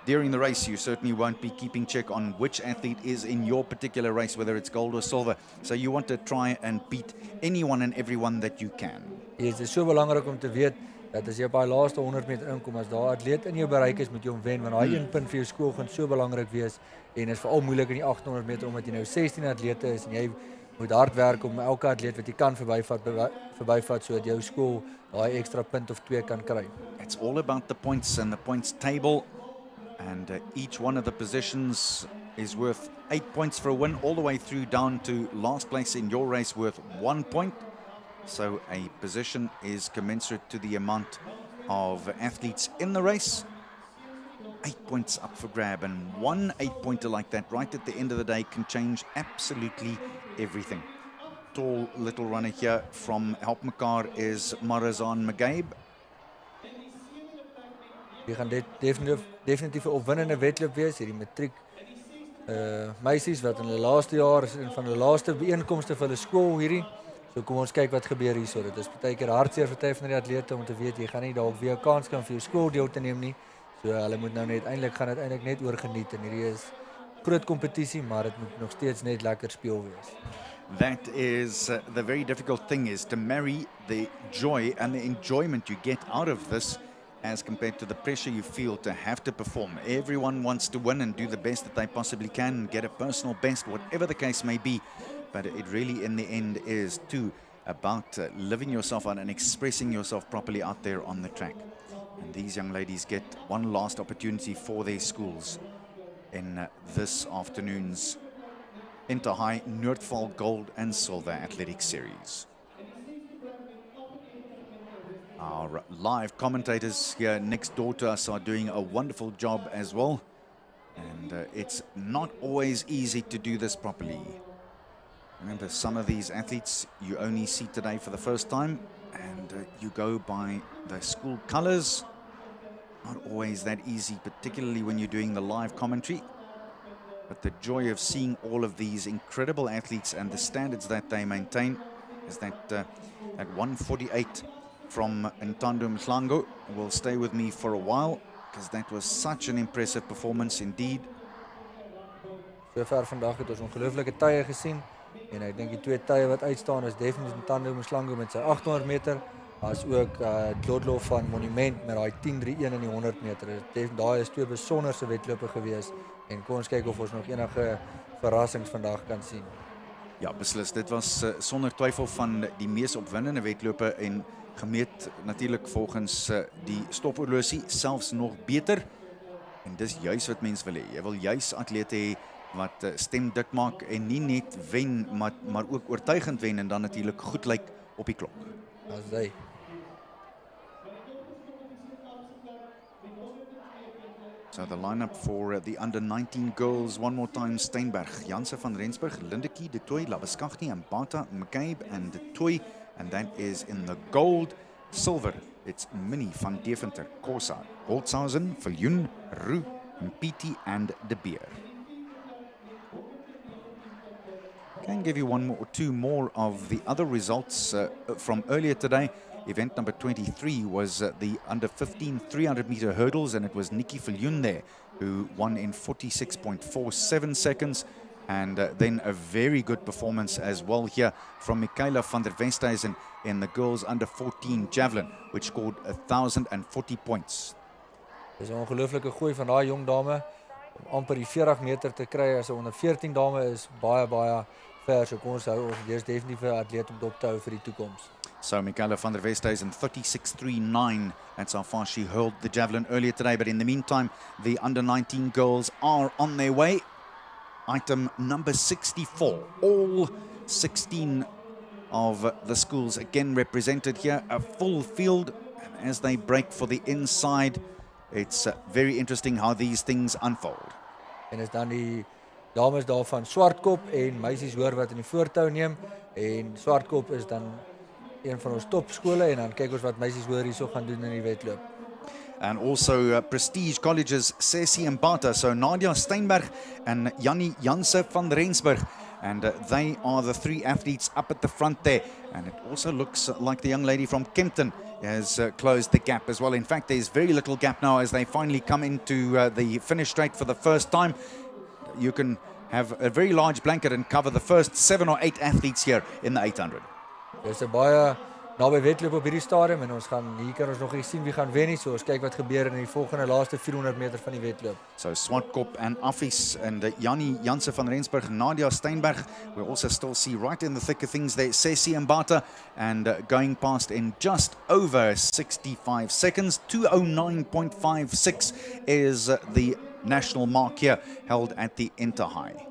during the race, you certainly won't be keeping check on which athlete is in your particular race, whether it's gold or silver. So you want to try and beat anyone and everyone that you can. Yes, dit is so belangrik om te weet dat as jy op daai laaste 100 meter inkom, as daar 'n atleet in jou bereik is, moet jy hom wen, want daai 1 punt vir jou skool gaan so belangrik wees, en is veral moeilik in die 800 meter omdat jy nou 16 atlete is en jy moet hard werk om elke atleet wat jy kan verbyvat sodat jou skool daai ekstra punt of 2 kan kry. It's all about the points and the points table, and each one of the positions is worth 8 points for a win, all the way through down to last place in your race worth 1 point. So a position is commensurate to the amount of athletes in the race. 8 points up for grab, and one 8-pointer like that right at the end of the day can change absolutely everything. Tall little runner here from Help Mekaar is Marazan Magabe. Die gaan definitief 'n opwindende wedloop wees, hierdie matriek meisies wat in hulle laaste jaar is, een van hulle laaste byeenkomste vir hulle skool hierdie. So kom ons kyk wat gebeur hierso. Dit is baie keer hartseer vir party van die atlete om te weet jy gaan nie dalk weer 'n kans kan vir jou skool deel te neem nie. So hulle moet nou uiteindelik net oor geniet, en hierdie is groot kompetisie, maar dit moet nog steeds net lekker speel wees. That is the very difficult thing, is to marry the joy and the enjoyment you get out of this as compared to the pressure you feel to have to perform. Everyone wants to win and do the best that they possibly can and get a personal best, whatever the case may be. But it really, in the end, is too about living yourself out and expressing yourself properly out there on the track. And these young ladies get one last opportunity for their schools in this afternoon's Inter-High Noordvaal Gold and Silver Athletics Series. Our live commentators here next door to us are doing a wonderful job as well. And it's not always easy to do this properly. Remember, some of these athletes you only see today for the first time, and you go by the school colors. Not always that easy, particularly when you're doing the live commentary. But the joy of seeing all of these incredible athletes and the standards that they maintain is that at 148 from Ntando Mhlangu will stay with me for a while, because that was such an impressive performance indeed. Sover vandag het ons ongelooflike tye gesien en ek dink die twee tye wat uitstaan is definitief Ntando Mhlangu met sy 800 meter as ook Dlodlo van Monument met daai 10:3:1 in die 100 meter. Daai is twee besonderse wedlope gewees en kom ons kyk of ons nog enige verrassings vandag kan sien. Ja, beslis. Dit was sonder twyfel van die mees opwindende wedlope en gemeet natuurlik volgens die stophorlosie selfs nog beter. En dis juis wat mens wil hê. Jy wil juis atlete hê wat stem dik maak en nie net wen, maar ook oortuigend wen en dan natuurlik goed lyk op die klok. As hy. So the lineup for the under-19 girls, one more time: Steinberg, Janse van Rensburg, Lindekie, De Tooy, Labaskagni, and Bata, McCabe, and De Tooy. And that is in the gold. Silver, it's Minnie van Deventer, Corsa, Holtzhausen, Viljoen, Roux, Mpiti, and De Beer. Can give you one more or two more of the other results from earlier today. Event number 23 was the under 15 300 meter hurdles, and it was Nikki Viljoen there who won in 46.47 seconds. And then a very good performance as well here from Michaela van der Westhuizen in the girls under 14 javelin, which scored 1,040 points. Dis 'n ongelooflike gooi van daai jong dame om amper die 40 meter te kry as 'n onder 14 dame is baie ver. So kom ons hou ons dis definitief 'n atleet om dop te hou vir die toekoms. So Michaela van der Westhuizen 36.39. That's how far she hurled the javelin earlier today. But in the meantime, the under 19 girls are on their way. Item number 64. All 16 of the schools again represented here. A full field. And as they break for the inside, it's very interesting how these things unfold. En is dan die dames daar van Swartkop en meisies hoor wat in die voortou neem. En Swartkop is dan een van ons topskole en dan kyk ons wat meisies hoor hierso gaan doen in die wedloop. And also prestige colleges, Sessie and Bata. So Nadia Steinberg and Jannie Janse van Rensburg. And they are the three athletes up at the front there. And it also looks like the young lady from Kempton has closed the gap as well. In fact, there's very little gap now as they finally come into the finish straight for the first time. You can have a very large blanket and cover the first 7 or 8 athletes here in the 800. Dis 'n baie naby wedloop op hierdie stadium en ons gaan hier kan ons nog nie sien wie gaan wen nie. So ons kyk wat gebeur in die volgende laaste 400 meter van die wedloop. So Swartkop and Affies and Jannie Janse van Rensburg, Nadia Steinberg. We also still see right in the thick of things there Sessie and Bata, and going past in just over 65 seconds. 209.56 is the national mark here held at the Inter-High.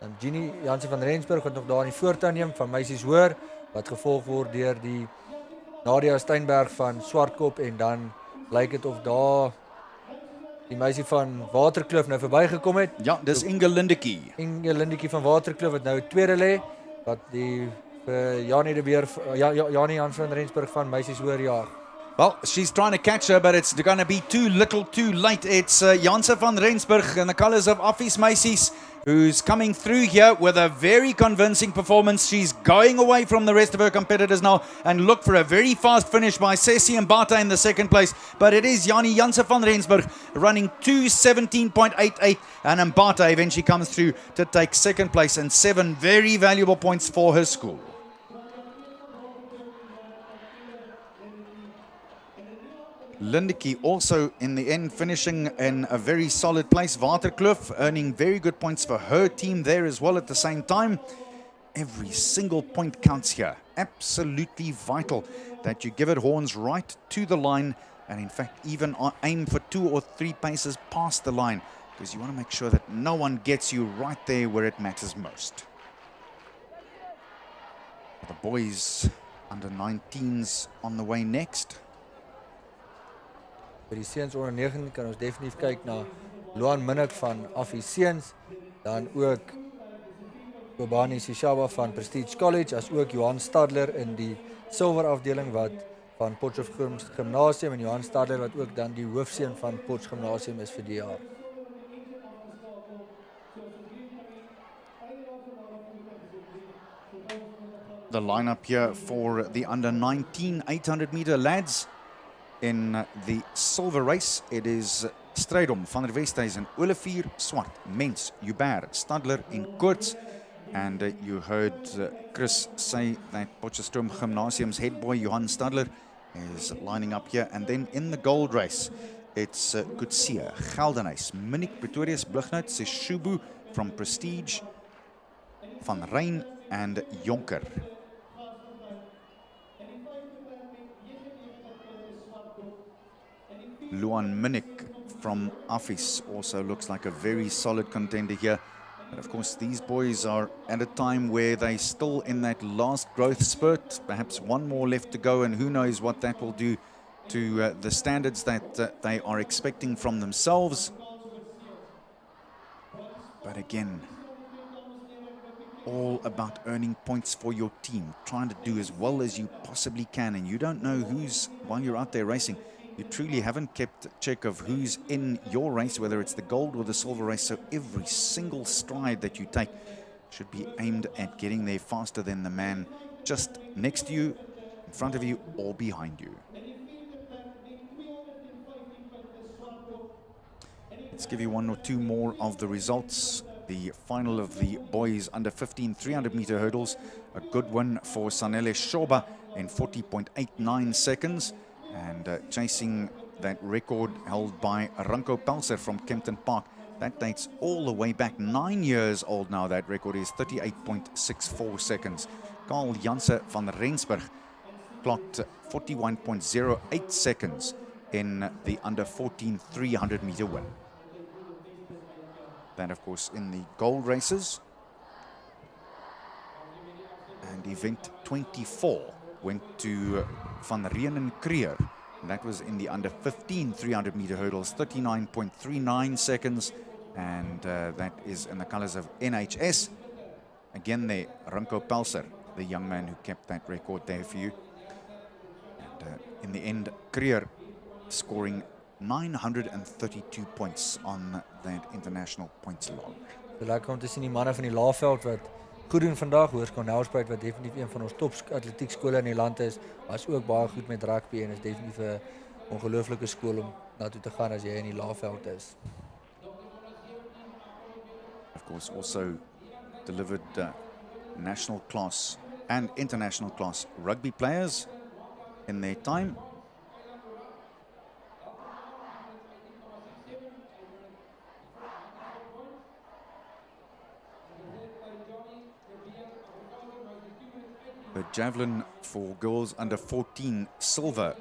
En Ginny Janse van Rensburg wat nog daar in die voortou neem van meisies hoor wat gevolg word deur die Nadia Steinberg van Swartkop en dan lyk dit of daar die meisie van Waterkloof nou verbygekom het. Ja, dis Inge Lindekie. Inge Lindekie van Waterkloof wat nou tweede lê wat die Janie de Beer Janie Janse van Rensburg van meisies hoor jaag. Well, she's trying to catch her, but it's going to be too little, too late. It's Janse van Rensburg in the colours of Affies Meisies, who's coming through here with a very convincing performance. She's going away from the rest of her competitors now, and look for a very fast finish by Sessie and Bata in the second place. But it is Janse van Rensburg running 2:17.88, and Mbata eventually comes through to take second place and 7 very valuable points for her school. Lindekie also in the end finishing in a very solid place. Waterkloof earning very good points for her team there as well at the same time. Every single point counts here. Absolutely vital that you give it horns right to the line, and in fact even aim for 2 or 3 paces past the line, because you want to make sure that no one gets you right there where it matters most. The boys under 19s on the way next. By die seuns onder 19 kan ons definitief kyk na Loan Minnick van Affie Seuns, dan ook Kobani Sishaba van Prestige College, as ook Johan Stadler in die silwer afdeling wat van Potchefstroom Gymnasium, en Johan Stadler wat ook dan die hoofseun van Potch Gymnasium is vir die jaar. The lineup here for the under 19 800 meter lads in the silver race. It is Strydom, Van der Westhuizen, Olivier, Swart, Mens, Hubert, Stadler en Koorts. And you heard Chris say that Potchefstroom Gymnasium's head boy Johan Stadler is lining up here. And then in the gold race, it's Kutsia, Geldenhuis, Minnick, Pretoria's Blighnout, Seshubu from Prestige, Van Rijn and Jonker. Luan Minnick from Affis also looks like a very solid contender here. But of course, these boys are at a time where they're still in that last growth spurt. Perhaps one more left to go, and who knows what that will do to the standards that they are expecting from themselves. But again, all about earning points for your team, trying to do as well as you possibly can, and you don't know who's, while you're out there racing, you truly haven't kept check of who's in your race, whether it's the gold or the silver race. So every single stride that you take should be aimed at getting there faster than the man just next to you, in front of you, or behind you. Let's give you one or two more of the results. The final of the boys under 15 300 meter hurdles, a good one for Sanele Shoba in 40.89 seconds. And chasing that record held by Ranko Pelser from Kempton Park. That dates all the way back 9 years old now. That record is 38.64 seconds. Carl Janse van Rensburg clocked 41.08 seconds in the under 14 300 meter win. That, of course, in the gold races. And event 24 went to Van Reenen Creer. That was in the under 15 300 meter hurdles, 39.39 seconds. And that is in the colors of NHS. Again there, Ranko Pelser, the young man who kept that record there for you. And in the end, Creer scoring 932 points on that international points log. So lekker om te sien die manne van die Laagveld wat goed doen vandag. Hoërskool Nelspruit wat definitief een van ons top atletiekskole in die land is, was ook baie goed met rugby en is definitief 'n ongelooflike skool om na toe te gaan as jy in die Laagveld is. Of course, also delivered national class and international class rugby players in their time. The javelin for girls under 14 silver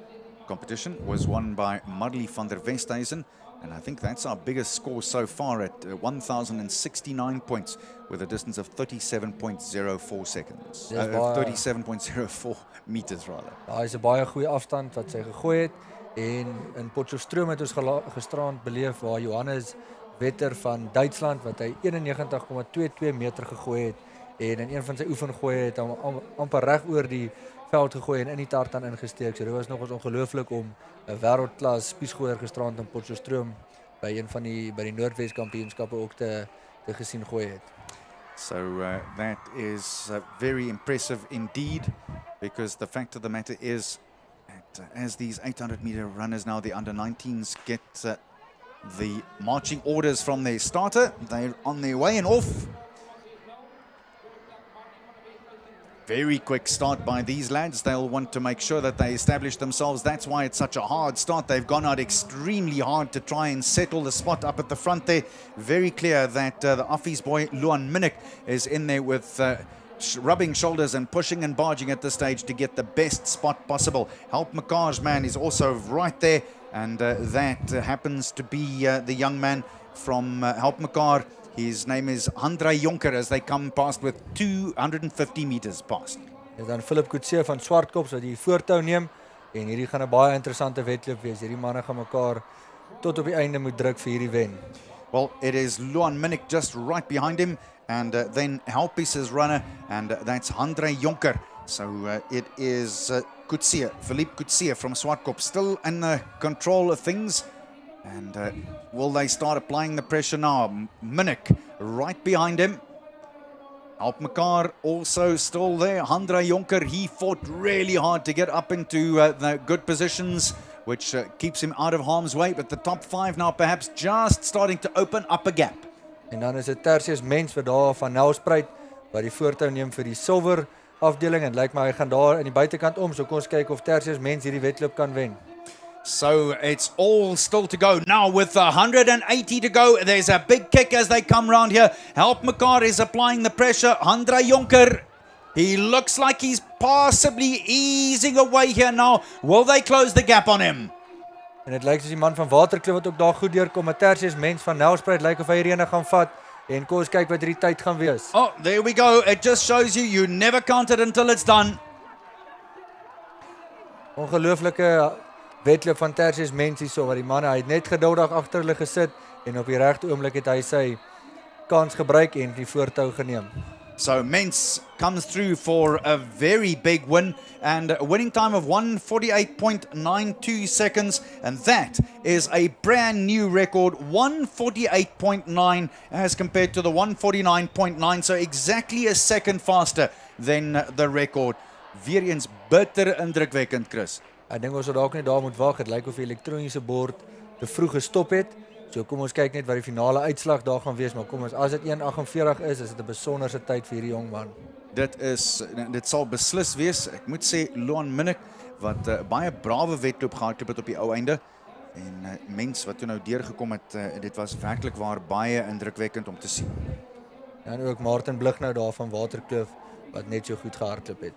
competition was won by Marlie van der Westhuizen, and I think that's our biggest score so far at 1,069 points with a distance of 37.04 seconds. 37.04 meters rather. Daar is 'n baie goeie afstand wat sy gegooi het, en in Potchefstroom het ons gisterand beleef waar Johannes Wetter van Duitsland wat hy 91,22 meter gegooi het. En in een van sy oefengooi het hom amper reg oor die veld gegooi en in die tartan ingesteek. So dit was nogals ongelooflik om 'n wêreldklas spiesgooier gisterand in Potchefstroom by die Noordwes kampioenskappe ook te gesien gooi het. So that is very impressive indeed, because the fact of the matter is that as these 800 meter runners now, the under 19s, get the marching orders from their starter, they're on their way and off. Very quick start by these lads. They'll want to make sure that they establish themselves. That's why it's such a hard start. They've gone out extremely hard to try and settle the spot up at the front there. Very clear that the Affie's boy, Luan Minnick, is in there with rubbing shoulders and pushing and barging at this stage to get the best spot possible. Help McCar's man is also right there. And that happens to be the young man from Help Mekaar. His name is André Jonker as they come past with 250 meters past. Dis dan Philip Coetzee van Swartkops wat die voortou neem en hierdie gaan 'n baie interessante wedloop wees. Hierdie manne gaan mekaar tot op die einde moet druk vir hierdie wen. Well, it is Luan Minnick just right behind him, and then Help is his runner, and that's André Jonker. So it is Coetzee, Philippe Coetzee from Swartkop, still in control of things. And will they start applying the pressure now? Minnick right behind him. Help Mekaar also still there. André Jonker, he fought really hard to get up into the good positions, which keeps him out of harm's way. But the top 5 now perhaps just starting to open up a gap. En dan is dit Tertius Mens wat daar van Nelspruit wat die voortou neem vir die silwer afdeling en lyk my hy gaan daar in die buitekant om. So kom ons kyk of Tertius Mens hierdie wedloop kan wen. So it's all still to go. Now with 180 to go, there's a big kick as they come round here. Help Mekaar is applying the pressure. André Jonker, he looks like he's possibly easing away here now. Will they close the gap on him? En dit lyk soos die man van Waterkloof wat ook daar goed deurkom. Maar Tertius Mens van Nelspruit lyk of hy hierdie gaan vat. En kom ons kyk wat hierdie tyd gaan wees. Oh, there we go. It just shows you never count it until it's done. Ongelooflike wedloop van Tertius Mens hierso, waar die manne, hy het net geduldig agter hulle gesit en op die regte oomblik het hy sy kans gebruik en die voortou geneem. So Mens comes through for a very big win and a winning time of 148.92 seconds, and that is a brand new record, 148.9 as compared to the 149.9, so exactly a second faster than the record. Weer eens bitter indrukwekkend, Chris. Ek dink ons sal dalk net daar moet wag. Dit lyk of die elektroniese bord te vroeg gestop het. So kom ons kyk net wat die finale uitslag daar gaan wees, maar kom ons, as dit 1:48 is dit 'n besonderse tyd vir hierdie jong man. Dit sal beslis wees. Ek moet sê Luan Minnick wat baie brawe wedloop gehardloop het op die ou einde en Mens wat toe nou deurgekom het, dit was werklik waar baie indrukwekkend om te sien. En ook Martin Blighnout daar van Waterkloof wat net so goed gehardloop het.